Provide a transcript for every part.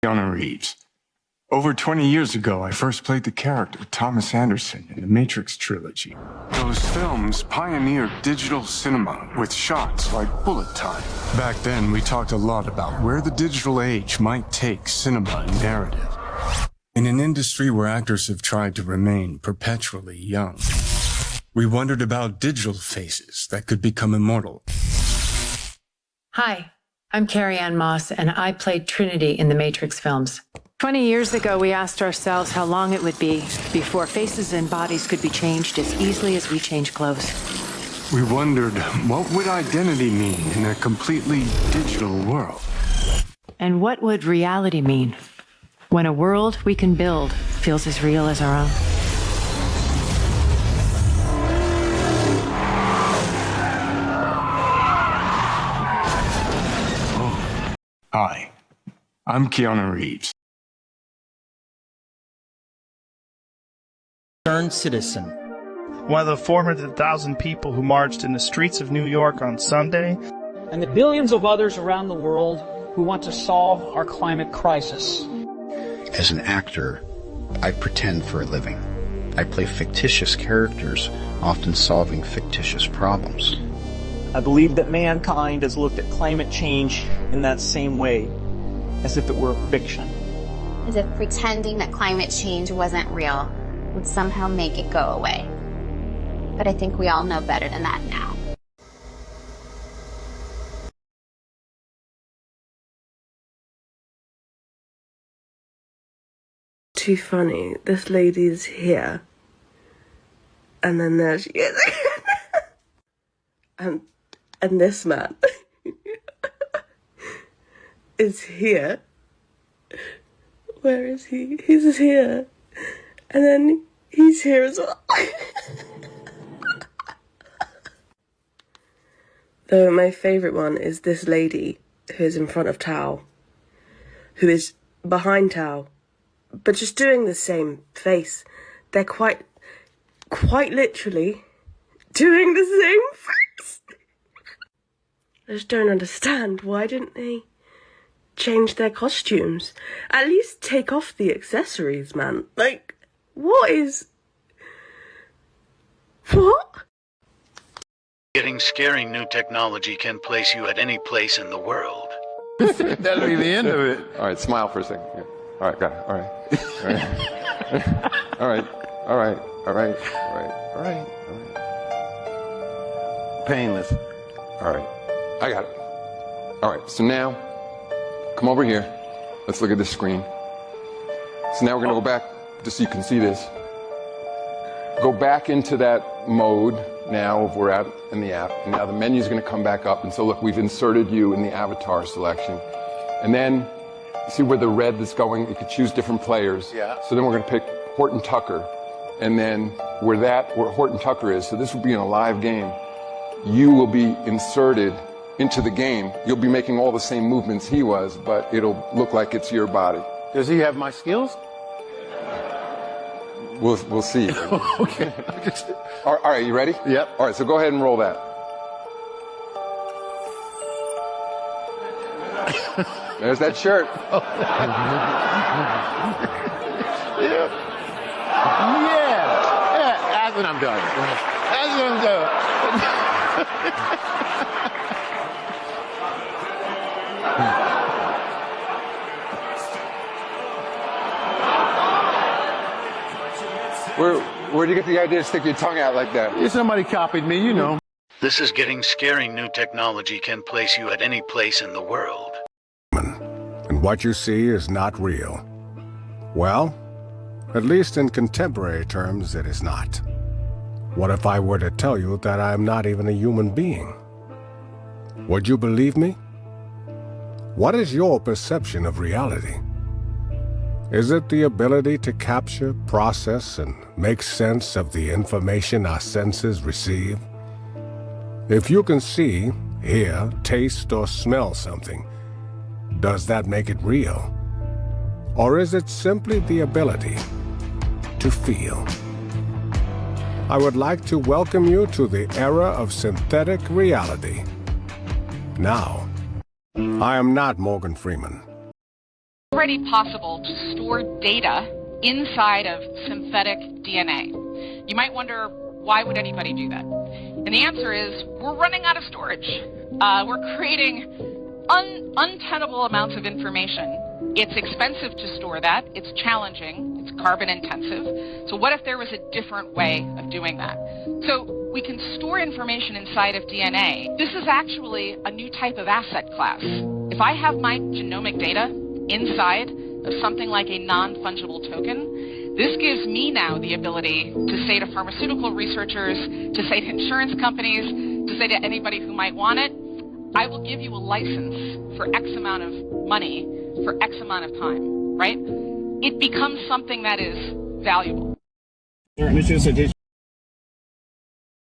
Keanu Reeves. Over 20 years ago, I first played the character Thomas Anderson in the Matrix trilogy. Those films pioneered digital cinema with shots like bullet time. Back then, we talked a lot about where the digital age might take cinema and narrative. In an industry where actors have tried to remain perpetually young, we wondered about digital faces that could become immortal. Hi, I'm Carrie Ann Moss, and I played Trinity in the Matrix films. 20 years ago, we asked ourselves how long it would be before faces and bodies could be changed as easily as we change clothes. We wondered, what would identity mean in a completely digital world? And what would reality mean when a world we can build feels as real as our own? Hi, I'm Keanu Reeves. Concerned citizen. One of the 400,000 people who marched in the streets of New York on Sunday. And the billions of others around the world who want to solve our climate crisis. As an actor, I pretend for a living. I play fictitious characters, often solving fictitious problems. I believe that mankind has looked at climate change in that same way, as if it were a fiction. As if pretending that climate change wasn't real would somehow make it go away. But I think we all know better than that now. Too funny. This lady's here. And then there she is. and this man is here. Where is he? He's here. And then he's here as well. Though my favourite one is this lady who is in front of Tao, who is behind Tao, but just doing the same face. They're quite literally doing the same face. I just don't understand. Why didn't they change their costumes? At least take off the accessories, man. Like, what? Getting scary new technology can place you at any place in the world. That'll be the end of it. All right, smile for a second. Yeah. All right, got it. All right. All right. All right. All right. All right. All right. All right. All right. Painless. All right. I got it. All right. So now, come over here. Let's look at this screen. So now we're going to go back, just so you can see this. Go back into that mode now if we're out in the app. And now the menu's going to come back up. And so look, we've inserted you in the avatar selection. And then, see where the red is going? You could choose different players. Yeah. So then we're going to pick Horton Tucker. And then where Horton Tucker is, so this will be in a live game, you will be inserted into the game. You'll be making all the same movements he was, but it'll look like it's your body. Does he have my skills? We'll see. Okay. All right, you ready? Yep. All right, so go ahead and roll that. There's that shirt. Yeah. That's what I'm doing. That's what I'm doing. Where'd you get the idea to stick your tongue out like that? Somebody copied me, you know. This is getting scary new technology can place you at any place in the world. And what you see is not real. Well, at least in contemporary terms, it is not. What if I were to tell you that I am not even a human being? Would you believe me? What is your perception of reality? Is it the ability to capture, process, and make sense of the information our senses receive? If you can see, hear, taste, or smell something, does that make it real? Or is it simply the ability to feel? I would like to welcome you to the era of synthetic reality. Now, I am not Morgan Freeman. already possible to store data inside of synthetic DNA. You might wonder, why would anybody do that? And the answer is, we're running out of storage. We're creating untenable amounts of information. It's expensive to store that. It's challenging. It's carbon intensive. So what if there was a different way of doing that? So we can store information inside of DNA. This is actually a new type of asset class. If I have my genomic data inside of something like a non-fungible token, this gives me now the ability to say to pharmaceutical researchers, to say to insurance companies, to say to anybody who might want it, I will give you a license for X amount of money for X amount of time, right? It becomes something that is valuable.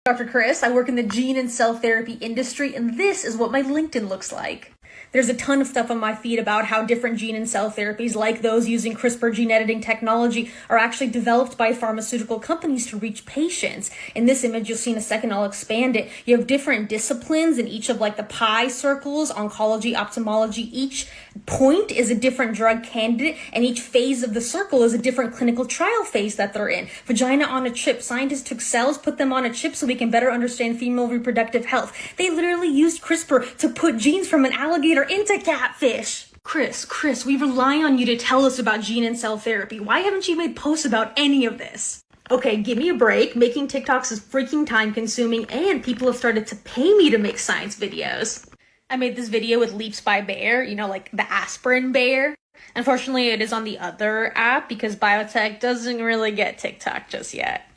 Dr. Chris, I work in the gene and cell therapy industry, and this is what my LinkedIn looks like. There's a ton of stuff on my feed about how different gene and cell therapies, like those using CRISPR gene editing technology, are actually developed by pharmaceutical companies to reach patients. In this image, you'll see in a second, I'll expand it. You have different disciplines in each of like the pie circles, oncology, ophthalmology. Each point is a different drug candidate, and each phase of the circle is a different clinical trial phase that they're in. Vagina on a chip. Scientists took cells, put them on a chip so we can better understand female reproductive health. They literally used CRISPR to put genes from an alligator into catfish. Chris, we rely on you to tell us about gene and cell therapy. Why haven't you made posts about any of this? Okay, give me a break. Making TikToks is freaking time consuming, and people have started to pay me to make science videos. I made this video with Leaps by Bayer, you know, like the aspirin bear. Unfortunately, it is on the other app because biotech doesn't really get TikTok just yet.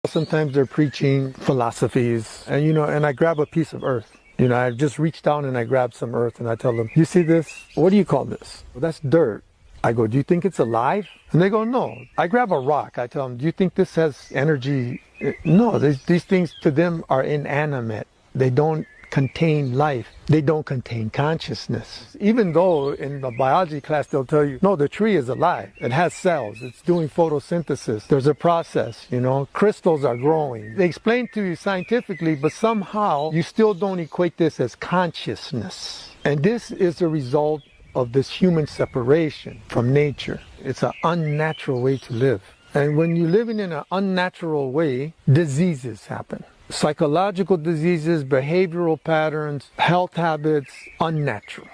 Sometimes they're preaching philosophies, and I grab a piece of earth. I just reach down and I grab some earth and I tell them, you see this? What do you call this? Well, that's dirt. I go, do you think it's alive? And they go, no. I grab a rock. I tell them, do you think this has energy? No, these things to them are inanimate. They don't contain life. They don't contain consciousness. Even though in the biology class they'll tell you, no, the tree is alive. It has cells. It's doing photosynthesis. There's a process, crystals are growing. They explain to you scientifically, but somehow you still don't equate this as consciousness. And this is a result of this human separation from nature. It's an unnatural way to live. And when you're living in an unnatural way, diseases happen. Psychological diseases, behavioral patterns, health habits, unnatural.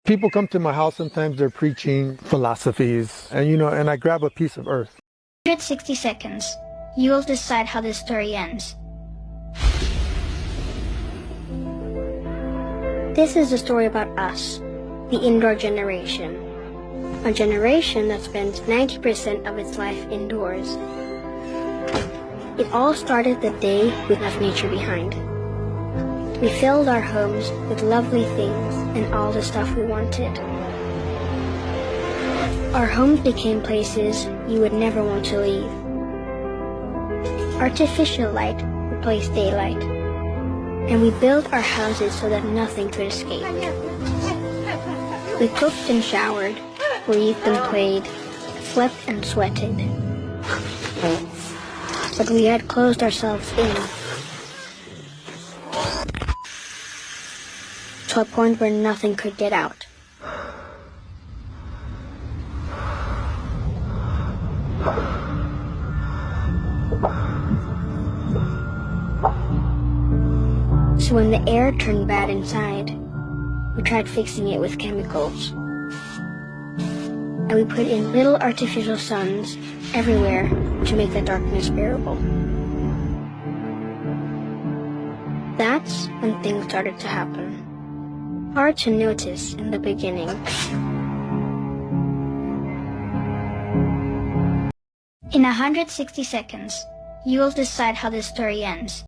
People come to my house, sometimes they're preaching philosophies, and I grab a piece of earth. 160 seconds. You will decide how this story ends. This is a story about us, the indoor generation. A generation that spends 90% of its life indoors. It all started the day we left nature behind. We filled our homes with lovely things and all the stuff we wanted. Our homes became places you would never want to leave. Artificial light replaced daylight. And we built our houses so that nothing could escape. We cooked and showered, breathed and played, slept and sweated. But we had closed ourselves in to a point where nothing could get out. So when the air turned bad inside, we tried fixing it with chemicals. And we put in little artificial suns everywhere to make the darkness bearable. That's when things started to happen. Hard to notice in the beginning. In 160 seconds, you will decide how this story ends.